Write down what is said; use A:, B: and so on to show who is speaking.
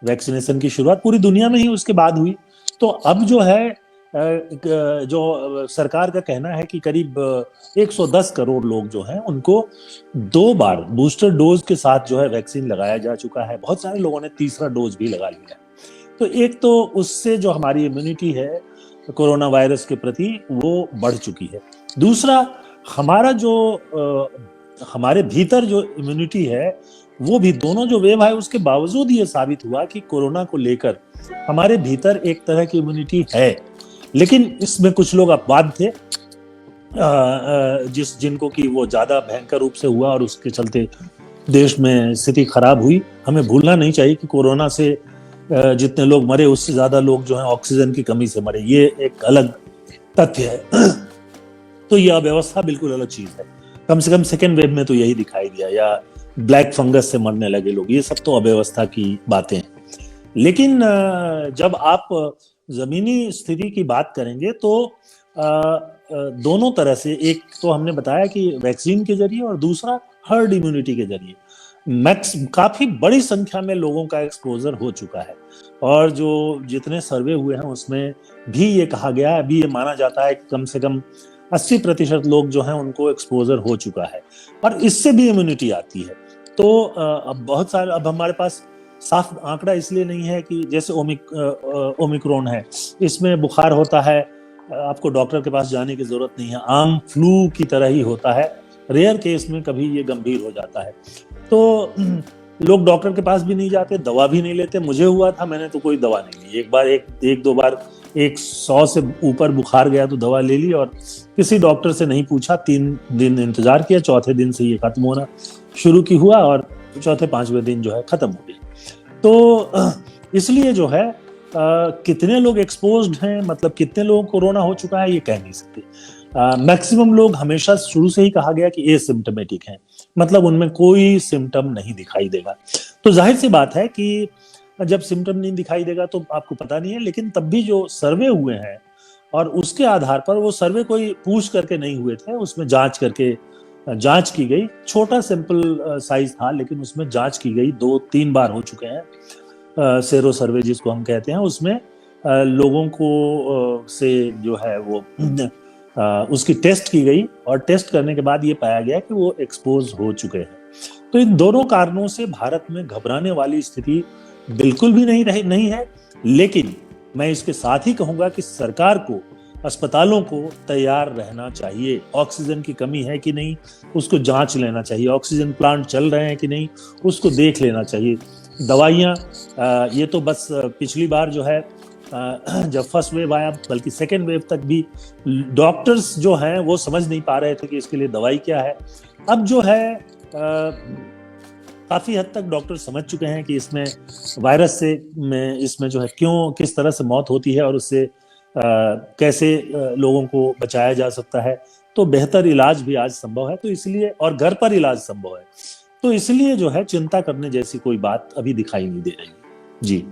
A: Vaccination की शुरुआत पूरी दुनिया में ही उसके बाद हुई। तो अब जो है जो सरकार का कहना है कि करीब 110 करोड़ लोग जो हैं उनको 2 बार बूस्टर डोज के साथ जो है वैक्सीन लगाया जा चुका है। बहुत सारे लोगों ने तीसरा डोज भी लगा लिया है। तो एक तो उससे जो हमारी इम्यूनिटी है कोरोना वायरस के प्रति वो बढ़ चुकी है। दूसरा, हमारा जो हमारे भीतर जो इम्यूनिटी है वो भी, दोनों जो वेव है उसके बावजूद ये साबित हुआ कि कोरोना को लेकर हमारे भीतर एक तरह की इम्यूनिटी है। लेकिन इसमें कुछ लोग अपवाद थे जिनको कि वो ज्यादा भयंकर रूप से हुआ और उसके चलते देश में स्थिति खराब हुई। हमें भूलना नहीं चाहिए कि कोरोना से जितने लोग मरे उससे ज्यादा लोग जो हैं ऑक्सीजन की कमी से मरे, ये एक अलग तथ्य है। तो ये अव्यवस्था बिल्कुल अलग चीज है। कम से कम सेकेंड वेव में तो यही दिखाई दिया, या ब्लैक फंगस से मरने लगे लोग, ये सब तो अव्यवस्था की बातें हैं। लेकिन जब आप जमीनी स्थिति की बात करेंगे तो दोनों तरह से, एक तो हमने बताया कि वैक्सीन के जरिए और दूसरा हर्ड इम्यूनिटी के जरिए काफी बड़ी संख्या में लोगों का एक्सपोजर हो चुका है। और जो जितने सर्वे हुए हैं उसमें भी ये कहा गया है, अभी ये माना जाता है कि कम से कम 80% लोग जो हैं उनको एक्सपोजर हो चुका है और इससे भी इम्यूनिटी आती है। तो अब बहुत सारे, अब हमारे पास साफ आंकड़ा इसलिए नहीं है कि जैसे ओमिक्रॉन है, इसमें बुखार होता है, आपको डॉक्टर के पास जाने की जरूरत नहीं है, आम फ्लू की तरह ही होता है, रेयर केस में कभी ये गंभीर हो जाता है। तो लोग डॉक्टर के पास भी नहीं जाते, दवा भी नहीं लेते। मुझे हुआ था, मैंने तो कोई दवा नहीं ली। एक दो बार 100 से ऊपर बुखार गया तो दवा ले ली और किसी डॉक्टर से नहीं पूछा, 3 दिन इंतजार किया, चौथे दिन से ये खत्म होना शुरू की हुआ और चौथे 5वें दिन जो है खत्म हो गई। तो इसलिए जो है कितने लोग एक्सपोज्ड हैं, मतलब कितने लोगों को कोरोना हो चुका है, ये कह नहीं सकते। मैक्सिमम लोग, हमेशा शुरू से ही कहा गया कि एसिम्प्टोमेटिक हैं, मतलब उनमें कोई सिम्टम नहीं दिखाई देगा। तो जाहिर सी बात है कि जब सिम्टम नहीं दिखाई देगा तो आपको पता नहीं है। लेकिन तब भी जो सर्वे हुए हैं और उसके आधार पर, वो सर्वे कोई पूछ करके नहीं हुए थे, उसमें जांच की गई, छोटा सैंपल साइज था लेकिन उसमें जांच की गई, 2-3 बार हो चुके हैं सेरो सर्वे जिसको हम कहते हैं। उसमें लोगों को से जो है वो उसकी टेस्ट की गई और टेस्ट करने के बाद ये पाया गया कि वो एक्सपोज हो चुके हैं। तो इन दोनों कारणों से भारत में घबराने वाली स्थिति बिल्कुल भी नहीं है। लेकिन मैं इसके साथ ही कहूंगा कि सरकार को, अस्पतालों को तैयार रहना चाहिए। ऑक्सीजन की कमी है कि नहीं उसको जांच लेना चाहिए, ऑक्सीजन प्लांट चल रहे हैं कि नहीं उसको देख लेना चाहिए। दवाइयाँ, ये तो बस पिछली बार जो है जब फर्स्ट वेव आया, बल्कि सेकेंड वेव तक भी डॉक्टर्स जो हैं वो समझ नहीं पा रहे थे कि इसके लिए दवाई क्या है। अब जो है काफी हद तक डॉक्टर समझ चुके हैं कि इसमें वायरस से इसमें जो है किस तरह से मौत होती है और उससे कैसे लोगों को बचाया जा सकता है। तो बेहतर इलाज भी आज संभव है, तो इसलिए, और घर पर इलाज संभव है, तो इसलिए जो है चिंता करने जैसी कोई बात अभी दिखाई नहीं दे रही। जी।